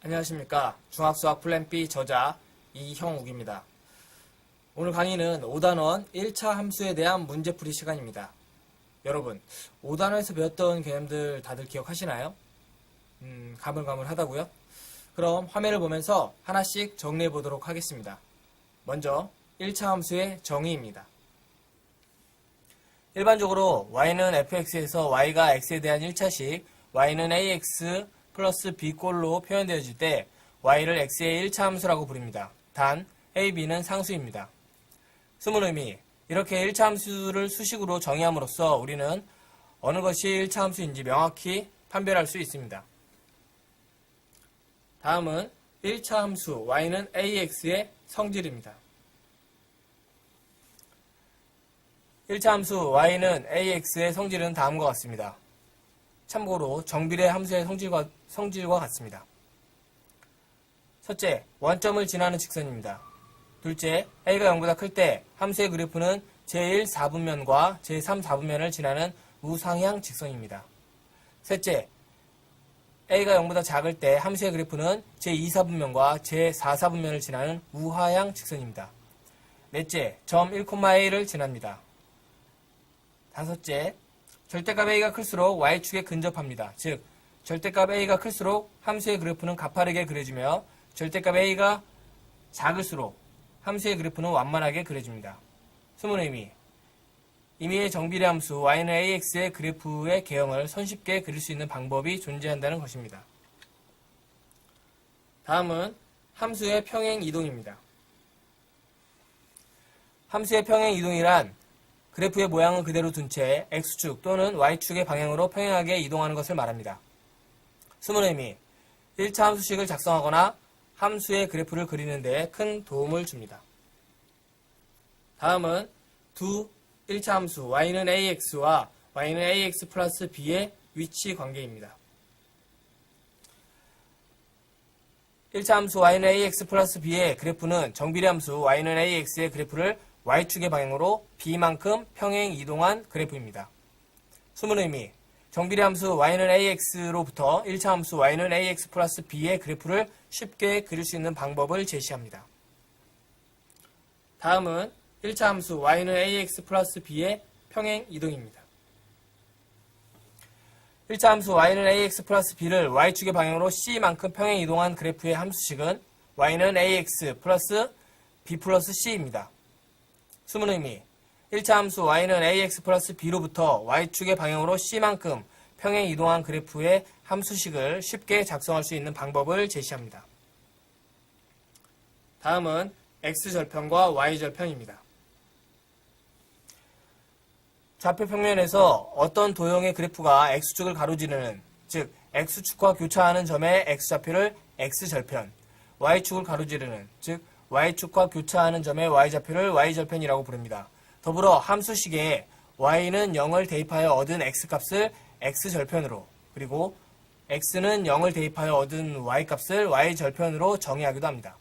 안녕하십니까. 중학수학 플랜 B 저자 이형욱입니다. 오늘 강의는 5단원 1차 함수에 대한 문제풀이 시간입니다. 여러분, 5단원에서 배웠던 개념들 다들 기억하시나요? 가물가물하다고요? 그럼 화면을 보면서 하나씩 정리해 보도록 하겠습니다. 먼저 1차 함수의 정의입니다. 일반적으로 y는 fx에서 y가 x에 대한 1차식, y는 ax 플러스 b꼴로 표현되어질 때 y를 x의 1차 함수라고 부릅니다. 단, a, b는 상수입니다. 숨은 의미, 이렇게 1차 함수를 수식으로 정의함으로써 우리는 어느 것이 1차 함수인지 명확히 판별할 수 있습니다. 다음은 1차 함수 y는 ax의 성질입니다. 1차 함수 y는 ax의 성질은 다음과 같습니다. 참고로 정비례 함수의 성질과 같습니다. 첫째, 원점을 지나는 직선입니다. 둘째, a가 0보다 클 때 함수의 그래프는 제1 4분면과 제3 4분면을 지나는 우상향 직선입니다. 셋째, a가 0보다 작을 때 함수의 그래프는 제2 4분면과 제4 4분면을 지나는 우하향 직선입니다. 넷째, 점 1,a를 지납니다. 다섯째, 절대값 a가 클수록 y축에 근접합니다. 즉, 절대값 a가 클수록 함수의 그래프는 가파르게 그려지며 절대값 a가 작을수록 함수의 그래프는 완만하게 그려집니다. 숨은 의미, 임의의 정비례 함수 y는 ax의 그래프의 개형을 손쉽게 그릴 수 있는 방법이 존재한다는 것입니다. 다음은 함수의 평행 이동입니다. 함수의 평행 이동이란 그래프의 모양은 그대로 둔 채 x축 또는 y축의 방향으로 평행하게 이동하는 것을 말합니다. 숨은 의미, 1차 함수식을 작성하거나 함수의 그래프를 그리는 데 큰 도움을 줍니다. 다음은 두 1차 함수 y는 ax와 y는 ax 플러스 b의 위치 관계입니다. 1차 함수 y는 ax 플러스 b의 그래프는 정비례 함수 y는 ax의 그래프를 y축의 방향으로 b만큼 평행 이동한 그래프입니다. 숨은 의미, 정비례 함수 y는 ax로부터 1차 함수 y는 ax 플러스 b의 그래프를 쉽게 그릴 수 있는 방법을 제시합니다. 다음은 1차 함수 y는 ax 플러스 b의 평행 이동입니다. 1차 함수 y는 ax 플러스 b를 y축의 방향으로 c만큼 평행 이동한 그래프의 함수식은 y는 ax 플러스 b 플러스 c입니다. 숨은 의미, 1차 함수 y는 ax 플러스 b로부터 y축의 방향으로 c만큼 평행 이동한 그래프의 함수식을 쉽게 작성할 수 있는 방법을 제시합니다. 다음은 x절편과 y절편입니다. 좌표 평면에서 어떤 도형의 그래프가 x축을 가로지르는, 즉 x축과 교차하는 점의 x좌표를 x절편, y축을 가로지르는, 즉 y축과 교차하는 점의 y좌표를 y절편이라고 부릅니다. 더불어 함수식에 y는 0을 대입하여 얻은 x값을 x절편으로, 그리고 x는 0을 대입하여 얻은 y값을 y절편으로 정의하기도 합니다.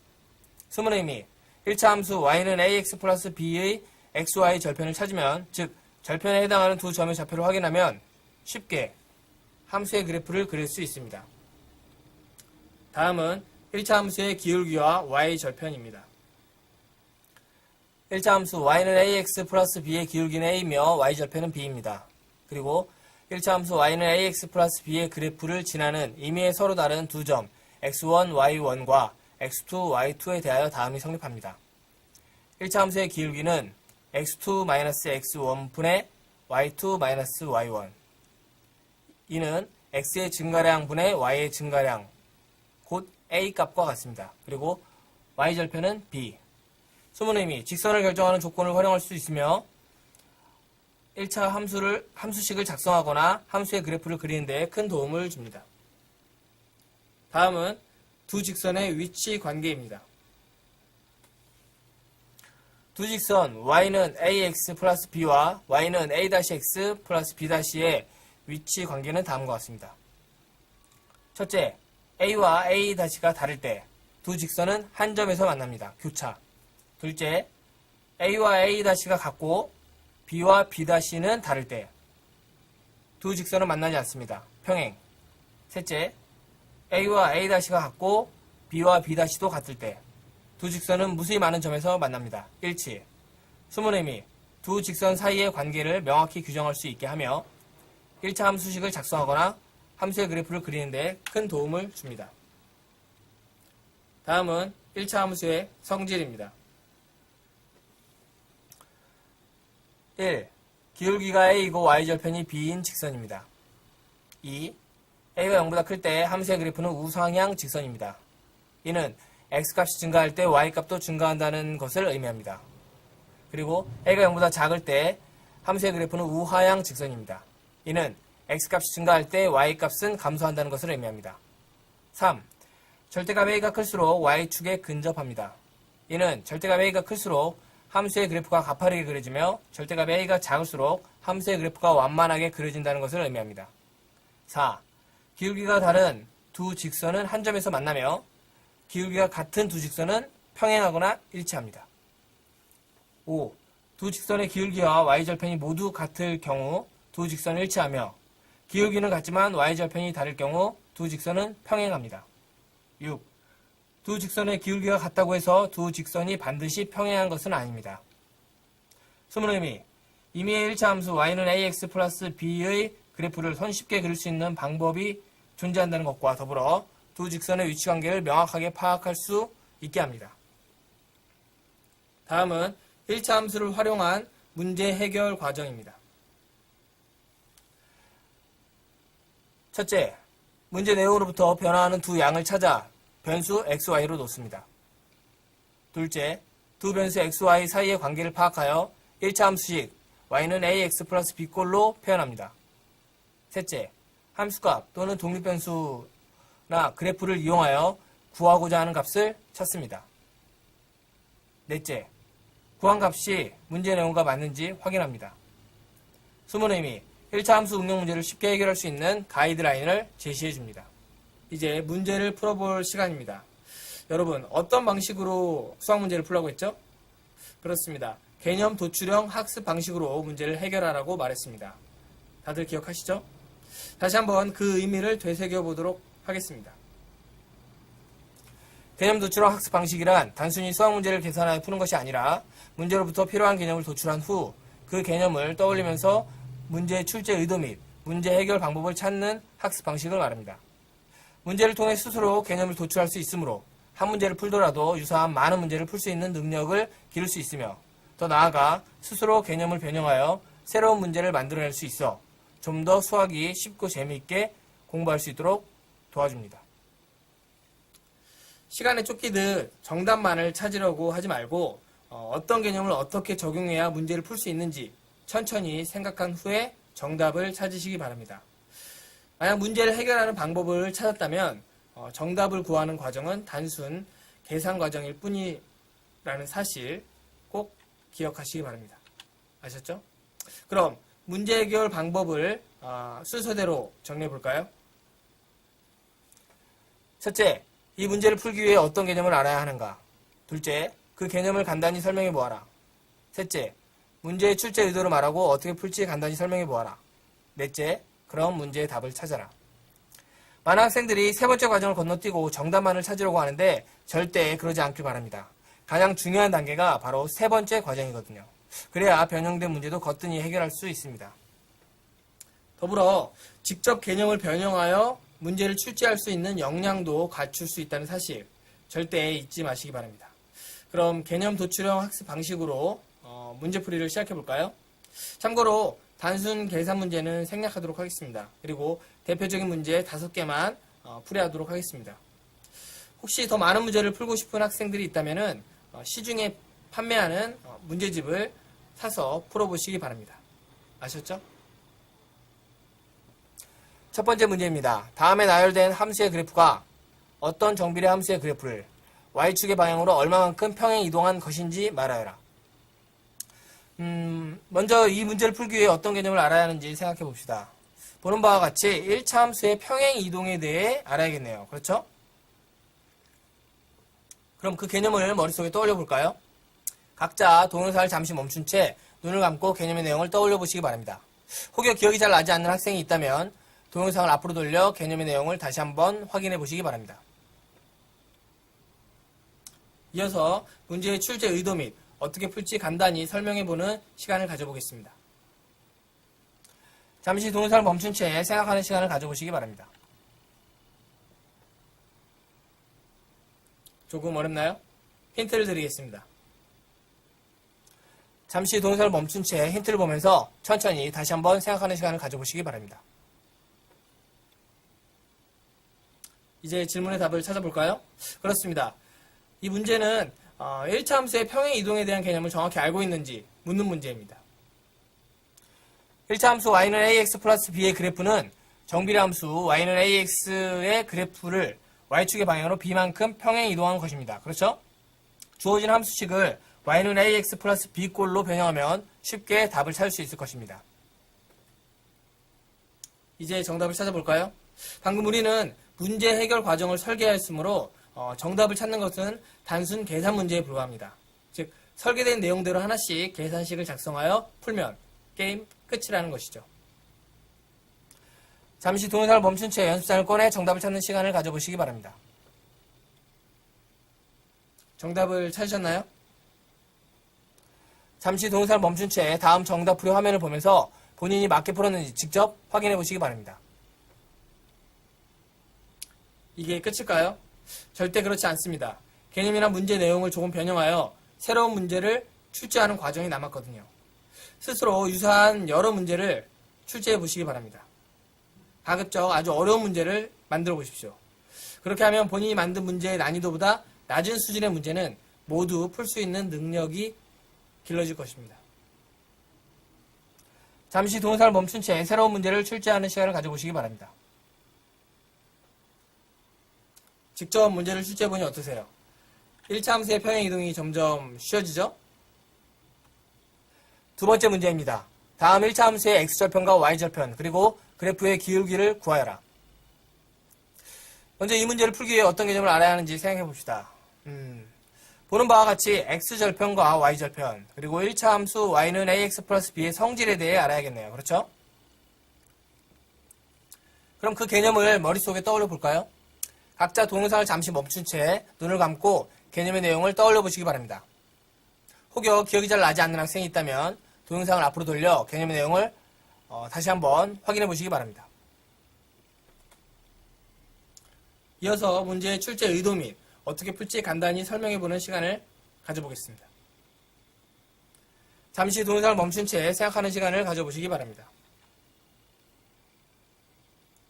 숨은 의미, 1차 함수 y는 ax 플러스 b의 xy 절편을 찾으면, 즉 절편에 해당하는 두 점의 좌표를 확인하면 쉽게 함수의 그래프를 그릴 수 있습니다. 다음은 1차 함수의 기울기와 y절편입니다. 1차 함수 y는 ax 플러스 b의 기울기는 a며 y절편은 b입니다. 그리고 1차 함수 y는 ax 플러스 b의 그래프를 지나는 임의의 서로 다른 두 점 x1, y1과 x2, y2에 대하여 다음이 성립합니다. 1차 함수의 기울기는 x2-x1 분의 y2-y1. 이는 x의 증가량 분의 y의 증가량, 곧 a 값과 같습니다. 그리고 y절편은 b. 숨은 의미, 직선을 결정하는 조건을 활용할 수 있으며 1차 함수식을 작성하거나 함수의 그래프를 그리는 데 큰 도움을 줍니다. 다음은 두 직선의 위치 관계입니다. 두 직선 y는 ax 플러스 b와 y는 a-x 플러스 b의 위치 관계는 다음과 같습니다. 첫째, a와 a-가 다를 때 두 직선은 한 점에서 만납니다. 교차. 둘째, a와 a-가 같고 b와 b-는 다를 때 두 직선은 만나지 않습니다. 평행. 셋째, A와 A-가 같고 B와 B'도 같을 때 두 직선은 무수히 많은 점에서 만납니다. 일치. 숨은 의미. 두 직선 사이의 관계를 명확히 규정할 수 있게 하며 1차 함수식을 작성하거나 함수의 그래프를 그리는데 큰 도움을 줍니다. 다음은 1차 함수의 성질입니다. 1. 기울기가 A이고 Y절편이 B인 직선입니다. 2. A가 0보다 클 때 함수의 그래프는 우상향 직선입니다. 이는 X값이 증가할 때 Y값도 증가한다는 것을 의미합니다. 그리고 A가 0보다 작을 때 함수의 그래프는 우하향 직선입니다. 이는 X값이 증가할 때 Y값은 감소한다는 것을 의미합니다. 3. 절대값 A가 클수록 Y축에 근접합니다. 이는 절대값 A가 클수록 함수의 그래프가 가파르게 그려지며 절대값 A가 작을수록 함수의 그래프가 완만하게 그려진다는 것을 의미합니다. 4. 기울기가 다른 두 직선은 한 점에서 만나며 기울기가 같은 두 직선은 평행하거나 일치합니다. 5. 두 직선의 기울기와 Y절편이 모두 같을 경우 두 직선은 일치하며 기울기는 같지만 Y절편이 다를 경우 두 직선은 평행합니다. 6. 두 직선의 기울기가 같다고 해서 두 직선이 반드시 평행한 것은 아닙니다. 숨은 의미. 임의의 1차 함수 y는 ax 플러스 b의 그래프를 손쉽게 그릴 수 있는 방법이 존재한다는 것과 더불어 두 직선의 위치관계를 명확하게 파악할 수 있게 합니다. 다음은 1차 함수를 활용한 문제 해결 과정입니다. 첫째, 문제 내용으로부터 변화하는 두 양을 찾아 변수 xy로 놓습니다. 둘째, 두 변수 xy 사이의 관계를 파악하여 1차 함수식 y는 ax 플러스 b꼴로 표현합니다. 셋째, 함수값 또는 독립변수나 그래프를 이용하여 구하고자 하는 값을 찾습니다. 넷째, 구한 값이 문제 내용과 맞는지 확인합니다. 숨은 의미, 1차 함수 응용 문제를 쉽게 해결할 수 있는 가이드라인을 제시해 줍니다. 이제 문제를 풀어볼 시간입니다. 여러분, 어떤 방식으로 수학 문제를 풀라고 했죠? 그렇습니다. 개념 도출형 학습 방식으로 문제를 해결하라고 말했습니다. 다들 기억하시죠? 다시 한번 그 의미를 되새겨 보도록 하겠습니다. 개념 도출형 학습 방식이란 단순히 수학 문제를 계산하여 푸는 것이 아니라 문제로부터 필요한 개념을 도출한 후 그 개념을 떠올리면서 문제의 출제 의도 및 문제 해결 방법을 찾는 학습 방식을 말합니다. 문제를 통해 스스로 개념을 도출할 수 있으므로 한 문제를 풀더라도 유사한 많은 문제를 풀 수 있는 능력을 기를 수 있으며 더 나아가 스스로 개념을 변형하여 새로운 문제를 만들어낼 수 있어 좀 더 수학이 쉽고 재미있게 공부할 수 있도록 도와줍니다. 시간에 쫓기듯 정답만을 찾으려고 하지 말고 어떤 개념을 어떻게 적용해야 문제를 풀 수 있는지 천천히 생각한 후에 정답을 찾으시기 바랍니다. 만약 문제를 해결하는 방법을 찾았다면 정답을 구하는 과정은 단순 계산 과정일 뿐이라는 사실 꼭 기억하시기 바랍니다. 아셨죠? 그럼 문제 해결 방법을 순서대로 정리해 볼까요? 첫째, 이 문제를 풀기 위해 어떤 개념을 알아야 하는가? 둘째, 그 개념을 간단히 설명해 보아라. 셋째, 문제의 출제 의도를 말하고 어떻게 풀지 간단히 설명해 보아라. 넷째, 그럼 문제의 답을 찾아라. 많은 학생들이 세 번째 과정을 건너뛰고 정답만을 찾으려고 하는데 절대 그러지 않길 바랍니다. 가장 중요한 단계가 바로 세 번째 과정이거든요. 그래야 변형된 문제도 거뜬히 해결할 수 있습니다. 더불어 직접 개념을 변형하여 문제를 출제할 수 있는 역량도 갖출 수 있다는 사실 절대 잊지 마시기 바랍니다. 그럼 개념 도출형 학습 방식으로 문제풀이를 시작해 볼까요? 참고로 단순 계산 문제는 생략하도록 하겠습니다. 그리고 대표적인 문제 5개만 풀이하도록 하겠습니다. 혹시 더 많은 문제를 풀고 싶은 학생들이 있다면 시중에 판매하는 문제집을 사서 풀어보시기 바랍니다. 아셨죠? 첫 번째 문제입니다. 다음에 나열된 함수의 그래프가 어떤 정비례 함수의 그래프를 Y축의 방향으로 얼마만큼 평행 이동한 것인지 말하여라. 먼저 이 문제를 풀기 위해 어떤 개념을 알아야 하는지 생각해 봅시다. 보는 바와 같이 1차 함수의 평행 이동에 대해 알아야겠네요. 그렇죠? 그럼 그 개념을 머릿속에 떠올려 볼까요? 각자 동영상을 잠시 멈춘 채 눈을 감고 개념의 내용을 떠올려 보시기 바랍니다. 혹여 기억이 잘 나지 않는 학생이 있다면 동영상을 앞으로 돌려 개념의 내용을 다시 한번 확인해 보시기 바랍니다. 이어서 문제의 출제 의도 및 어떻게 풀지 간단히 설명해보는 시간을 가져보겠습니다. 잠시 동영상을 멈춘 채 생각하는 시간을 가져보시기 바랍니다. 조금 어렵나요? 힌트를 드리겠습니다. 잠시 동영상을 멈춘 채 힌트를 보면서 천천히 다시 한번 생각하는 시간을 가져보시기 바랍니다. 이제 질문의 답을 찾아볼까요? 그렇습니다. 이 문제는 1차 함수의 평행 이동에 대한 개념을 정확히 알고 있는지 묻는 문제입니다. 1차 함수 y는 ax 플러스 b의 그래프는 정비례 함수 y는 ax의 그래프를 y축의 방향으로 b만큼 평행 이동한 것입니다. 그렇죠? 주어진 함수식을 y는 ax 플러스 b꼴로 변형하면 쉽게 답을 찾을 수 있을 것입니다. 이제 정답을 찾아볼까요? 방금 우리는 문제 해결 과정을 설계하였으므로 정답을 찾는 것은 단순 계산 문제에 불과합니다. 즉 설계된 내용대로 하나씩 계산식을 작성하여 풀면 게임 끝이라는 것이죠. 잠시 동영상을 멈춘 채 연습장을 꺼내 정답을 찾는 시간을 가져보시기 바랍니다. 정답을 찾으셨나요? 잠시 동영상을 멈춘 채 다음 정답 풀이 화면을 보면서 본인이 맞게 풀었는지 직접 확인해 보시기 바랍니다. 이게 끝일까요? 절대 그렇지 않습니다. 개념이나 문제 내용을 조금 변형하여 새로운 문제를 출제하는 과정이 남았거든요. 스스로 유사한 여러 문제를 출제해 보시기 바랍니다. 가급적 아주 어려운 문제를 만들어 보십시오. 그렇게 하면 본인이 만든 문제의 난이도보다 낮은 수준의 문제는 모두 풀 수 있는 능력이 길러질 것입니다. 잠시 동영상을 멈춘 채 새로운 문제를 출제하는 시간을 가져보시기 바랍니다. 직접 문제를 출제해보니 어떠세요? 1차 함수의 평행 이동이 점점 쉬워지죠? 두 번째 문제입니다. 다음 1차 함수의 x절편과 y절편 그리고 그래프의 기울기를 구하여라. 먼저 이 문제를 풀기 위해 어떤 개념을 알아야 하는지 생각해 봅시다. 보는 바와 같이 x절편과 y절편 그리고 1차 함수 y는 ax 플러스 b의 성질에 대해 알아야겠네요. 그렇죠? 그럼 그 개념을 머릿속에 떠올려 볼까요? 각자 동영상을 잠시 멈춘 채 눈을 감고 개념의 내용을 떠올려 보시기 바랍니다. 혹여 기억이 잘 나지 않는 학생이 있다면 동영상을 앞으로 돌려 개념의 내용을 다시 한번 확인해 보시기 바랍니다. 이어서 문제의 출제 의도 및 어떻게 풀지 간단히 설명해 보는 시간을 가져보겠습니다. 잠시 동영상을 멈춘 채 생각하는 시간을 가져보시기 바랍니다.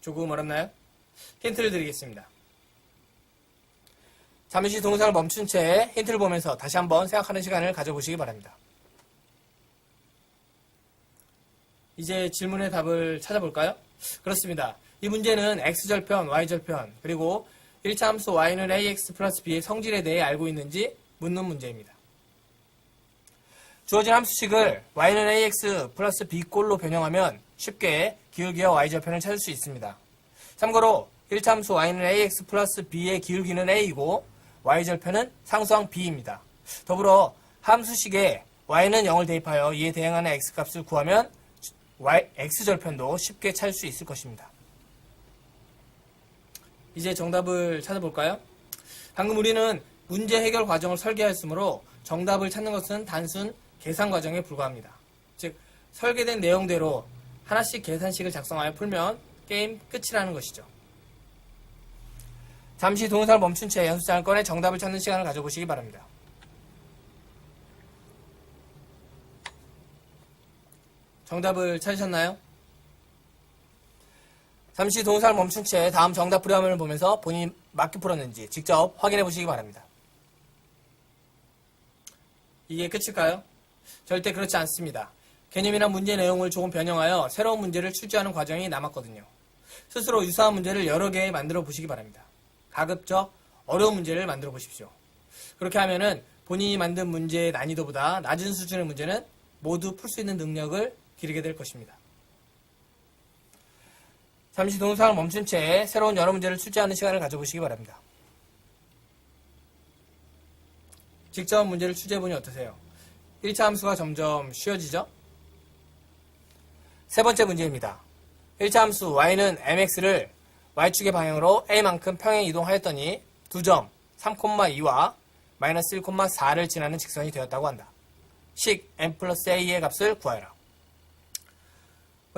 조금 어렵나요? 힌트를 드리겠습니다. 잠시 동영상을 멈춘 채 힌트를 보면서 다시 한번 생각하는 시간을 가져보시기 바랍니다. 이제 질문의 답을 찾아볼까요? 그렇습니다. 이 문제는 x절편, y절편, 그리고 1차 함수 y는 ax 플러스 b의 성질에 대해 알고 있는지 묻는 문제입니다. 주어진 함수식을 y는 ax 플러스 b꼴로 변형하면 쉽게 기울기와 y절편을 찾을 수 있습니다. 참고로 1차 함수 y는 ax 플러스 b의 기울기는 a이고 y절편은 상수항 b입니다. 더불어 함수식에 y는 0을 대입하여 이에 대응하는 x값을 구하면 x절편도 쉽게 찾을 수 있을 것입니다. 이제 정답을 찾아볼까요? 방금 우리는 문제 해결 과정을 설계하였으므로 정답을 찾는 것은 단순 계산 과정에 불과합니다. 즉 설계된 내용대로 하나씩 계산식을 작성하여 풀면 게임 끝이라는 것이죠. 잠시 동영상을 멈춘 채 연습장을 꺼내 정답을 찾는 시간을 가져보시기 바랍니다. 정답을 찾으셨나요? 잠시 동영상을 멈춘 채 다음 정답 풀이 화면을 보면서 본인이 맞게 풀었는지 직접 확인해 보시기 바랍니다. 이게 끝일까요? 절대 그렇지 않습니다. 개념이나 문제 내용을 조금 변형하여 새로운 문제를 출제하는 과정이 남았거든요. 스스로 유사한 문제를 여러 개 만들어 보시기 바랍니다. 가급적 어려운 문제를 만들어 보십시오. 그렇게 하면은 본인이 만든 문제의 난이도보다 낮은 수준의 문제는 모두 풀 수 있는 능력을 기르게 될 것입니다. 잠시 동영상을 멈춘 채 새로운 여러 문제를 출제하는 시간을 가져보시기 바랍니다. 직접 문제를 출제해보니 어떠세요? 1차 함수가 점점 쉬워지죠? 세 번째 문제입니다. 1차 함수 y는 mx를 y축의 방향으로 a만큼 평행 이동하였더니 두 점 3,2와 마이너스 1,4를 지나는 직선이 되었다고 한다. 식 m 플러스 a의 값을 구하여라.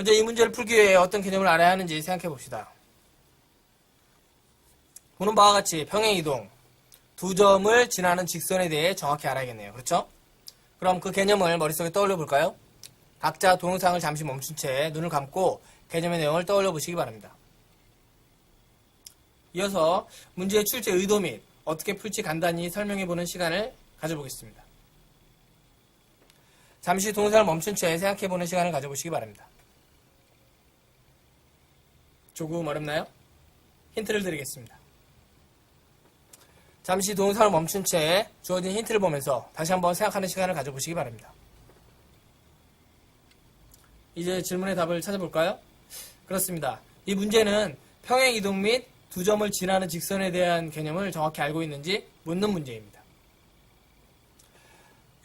먼저 이 문제를 풀기 위해 어떤 개념을 알아야 하는지 생각해 봅시다. 보는 바와 같이 평행이동, 두 점을 지나는 직선에 대해 정확히 알아야겠네요. 그렇죠? 그럼 그 개념을 머릿속에 떠올려 볼까요? 각자 동영상을 잠시 멈춘 채 눈을 감고 개념의 내용을 떠올려 보시기 바랍니다. 이어서 문제의 출제 의도 및 어떻게 풀지 간단히 설명해 보는 시간을 가져보겠습니다. 잠시 동영상을 멈춘 채 생각해 보는 시간을 가져보시기 바랍니다. 조금 어렵나요? 힌트를 드리겠습니다. 잠시 동영상을 멈춘 채 주어진 힌트를 보면서 다시 한번 생각하는 시간을 가져보시기 바랍니다. 이제 질문의 답을 찾아볼까요? 그렇습니다. 이 문제는 평행이동 및 두 점을 지나는 직선에 대한 개념을 정확히 알고 있는지 묻는 문제입니다.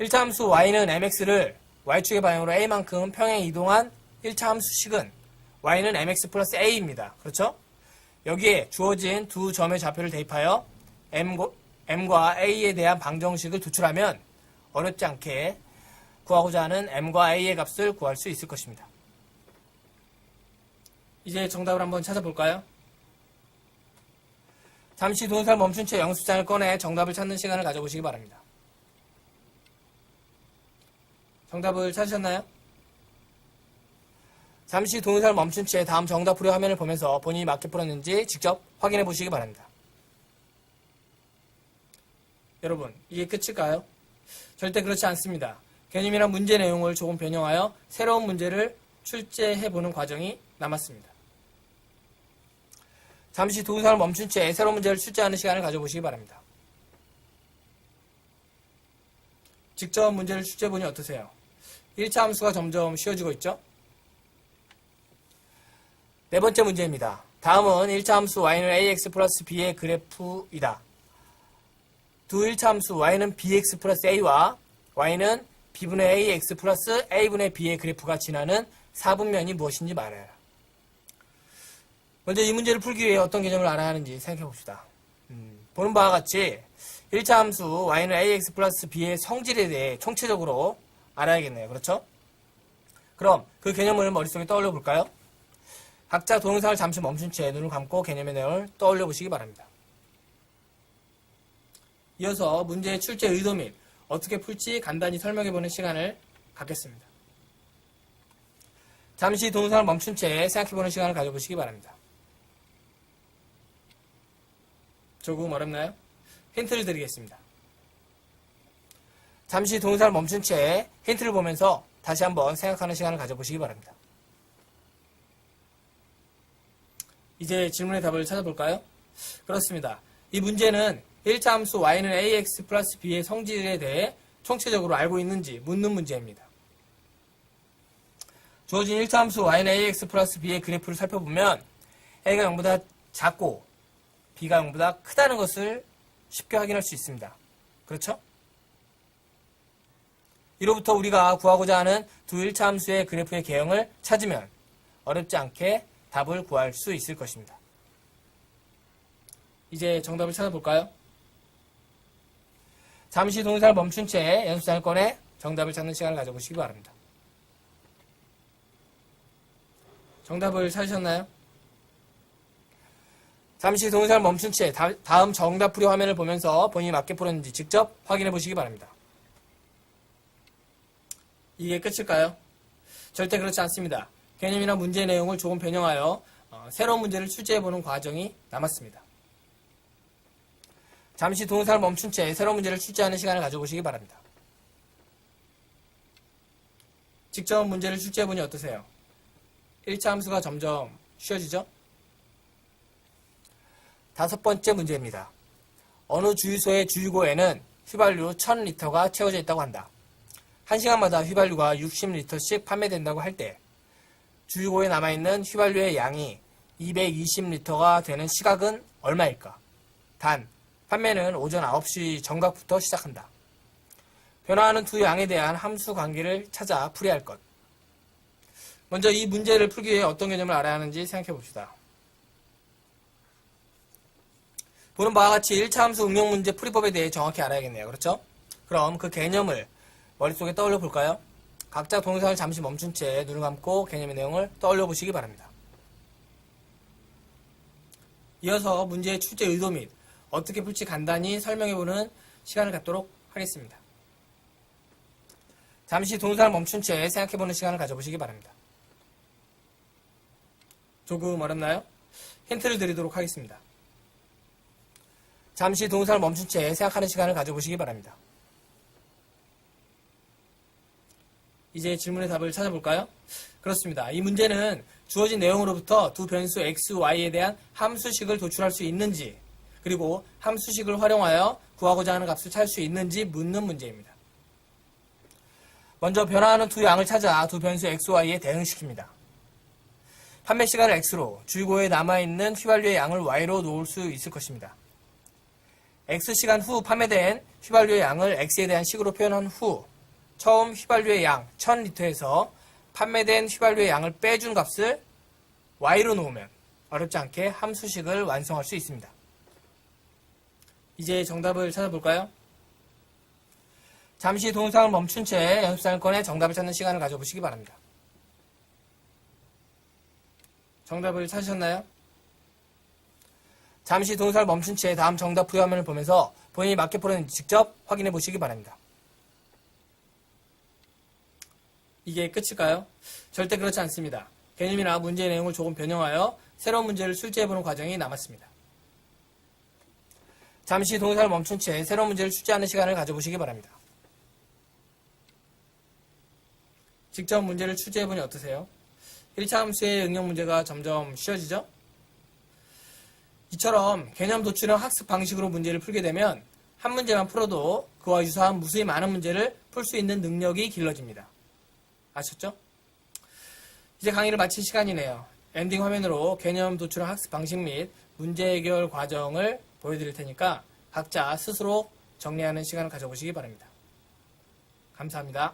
1차 함수 y는 mx를 y축의 방향으로 a만큼 평행이동한 1차 함수식은 y는 mx 플러스 a입니다. 그렇죠? 여기에 주어진 두 점의 좌표를 대입하여 m과 a에 대한 방정식을 도출하면 어렵지 않게 구하고자 하는 m과 a의 값을 구할 수 있을 것입니다. 이제 정답을 한번 찾아볼까요? 잠시 동영상을 멈춘 채 영수장을 꺼내 정답을 찾는 시간을 가져보시기 바랍니다. 정답을 찾으셨나요? 잠시 동영상을 멈춘 채 다음 정답 풀이 화면을 보면서 본인이 맞게 풀었는지 직접 확인해 보시기 바랍니다. 여러분, 이게 끝일까요? 절대 그렇지 않습니다. 개념이나 문제 내용을 조금 변형하여 새로운 문제를 출제해보는 과정이 남았습니다. 잠시 동영상을 멈춘 채 새로운 문제를 출제하는 시간을 가져보시기 바랍니다. 직접 문제를 출제해보니 어떠세요? 1차 함수가 점점 쉬워지고 있죠? 네 번째 문제입니다. 다음은 1차 함수 y는 ax 플러스 b의 그래프이다. 두 1차 함수 y는 bx 플러스 a와 y는 b분의 ax 플러스 a분의 b의 그래프가 지나는 사분면이 무엇인지 말해라. 먼저 이 문제를 풀기 위해 어떤 개념을 알아야 하는지 생각해 봅시다. 보는 바와 같이 1차 함수 y는 ax 플러스 b의 성질에 대해 총체적으로 알아야겠네요. 그렇죠? 그럼 그 개념을 머릿속에 떠올려 볼까요? 각자 동영상을 잠시 멈춘 채 눈을 감고 개념의 내용을 떠올려 보시기 바랍니다. 이어서 문제의 출제 의도 및 어떻게 풀지 간단히 설명해 보는 시간을 갖겠습니다. 잠시 동영상을 멈춘 채 생각해 보는 시간을 가져보시기 바랍니다. 조금 어렵나요? 힌트를 드리겠습니다. 잠시 동영상을 멈춘 채 힌트를 보면서 다시 한번 생각하는 시간을 가져보시기 바랍니다. 이제 질문의 답을 찾아볼까요? 그렇습니다. 이 문제는 1차 함수 y는 ax 플러스 b의 성질에 대해 총체적으로 알고 있는지 묻는 문제입니다. 주어진 1차 함수 y는 ax 플러스 b의 그래프를 살펴보면 a가 0보다 작고 b가 0보다 크다는 것을 쉽게 확인할 수 있습니다. 그렇죠? 이로부터 우리가 구하고자 하는 두 1차 함수의 그래프의 개형을 찾으면 어렵지 않게 답을 구할 수 있을 것입니다. 이제 정답을 찾아볼까요? 잠시 동영상을 멈춘 채 연습장을 꺼내 정답을 찾는 시간을 가져보시기 바랍니다. 정답을 찾으셨나요? 잠시 동영상을 멈춘 채 다음 정답 풀이 화면을 보면서 본인이 맞게 풀었는지 직접 확인해 보시기 바랍니다. 이게 끝일까요? 절대 그렇지 않습니다. 개념이나 문제 내용을 조금 변형하여 새로운 문제를 출제해보는 과정이 남았습니다. 잠시 동영상을 멈춘 채 새로운 문제를 출제하는 시간을 가져보시기 바랍니다. 직접 문제를 출제해보니 어떠세요? 1차 함수가 점점 쉬워지죠? 다섯 번째 문제입니다. 어느 주유소의 주유구에는 휘발유 1000리터가 채워져 있다고 한다. 1시간마다 휘발유가 60리터씩 판매된다고 할 때 주유구에 남아있는 휘발유의 양이 220리터가 되는 시각은 얼마일까? 단, 판매는 오전 9시 정각부터 시작한다. 변화하는 두 양에 대한 함수 관계를 찾아 풀이할 것. 먼저 이 문제를 풀기 위해 어떤 개념을 알아야 하는지 생각해 봅시다. 보는 바와 같이 1차 함수 응용 문제 풀이법에 대해 정확히 알아야겠네요. 그렇죠? 그럼 그 개념을 머릿속에 떠올려 볼까요? 각자 동영상을 잠시 멈춘 채 눈을 감고 개념의 내용을 떠올려 보시기 바랍니다. 이어서 문제의 출제 의도 및 어떻게 풀지 간단히 설명해보는 시간을 갖도록 하겠습니다. 잠시 동영상을 멈춘 채 생각해보는 시간을 가져보시기 바랍니다. 조금 어렵나요? 힌트를 드리도록 하겠습니다. 잠시 동영상을 멈춘 채 생각하는 시간을 가져보시기 바랍니다. 이제 질문의 답을 찾아볼까요? 그렇습니다. 이 문제는 주어진 내용으로부터 두 변수 x, y에 대한 함수식을 도출할 수 있는지, 그리고 함수식을 활용하여 구하고자 하는 값을 찾을 수 있는지 묻는 문제입니다. 먼저 변화하는 두 양을 찾아 두 변수 x, y에 대응시킵니다. 판매 시간을 x로, 주유고에 남아있는 휘발유의 양을 y로 놓을 수 있을 것입니다. x시간 후 판매된 휘발유의 양을 x에 대한 식으로 표현한 후 처음 휘발유의 양 1000리터에서 판매된 휘발유의 양을 빼준 값을 y로 놓으면 어렵지 않게 함수식을 완성할 수 있습니다. 이제 정답을 찾아볼까요? 잠시 동영상을 멈춘 채 연습장을 꺼내 정답을 찾는 시간을 가져보시기 바랍니다. 정답을 찾으셨나요? 잠시 동영상을 멈춘 채 다음 정답 부여 화면을 보면서 본인이 맞게 풀었는지 직접 확인해 보시기 바랍니다. 이게 끝일까요? 절대 그렇지 않습니다. 개념이나 문제의 내용을 조금 변형하여 새로운 문제를 출제해보는 과정이 남았습니다. 잠시 동영상을 멈춘 채 새로운 문제를 출제하는 시간을 가져보시기 바랍니다. 직접 문제를 출제해보니 어떠세요? 1차 함수의 응용 문제가 점점 쉬워지죠? 이처럼 개념 도출형 학습 방식으로 문제를 풀게 되면 한 문제만 풀어도 그와 유사한 무수히 많은 문제를 풀 수 있는 능력이 길러집니다. 아셨죠? 이제 강의를 마칠 시간이네요. 엔딩 화면으로 개념 도출형 학습 방식 및 문제 해결 과정을 보여드릴 테니까 각자 스스로 정리하는 시간을 가져보시기 바랍니다. 감사합니다.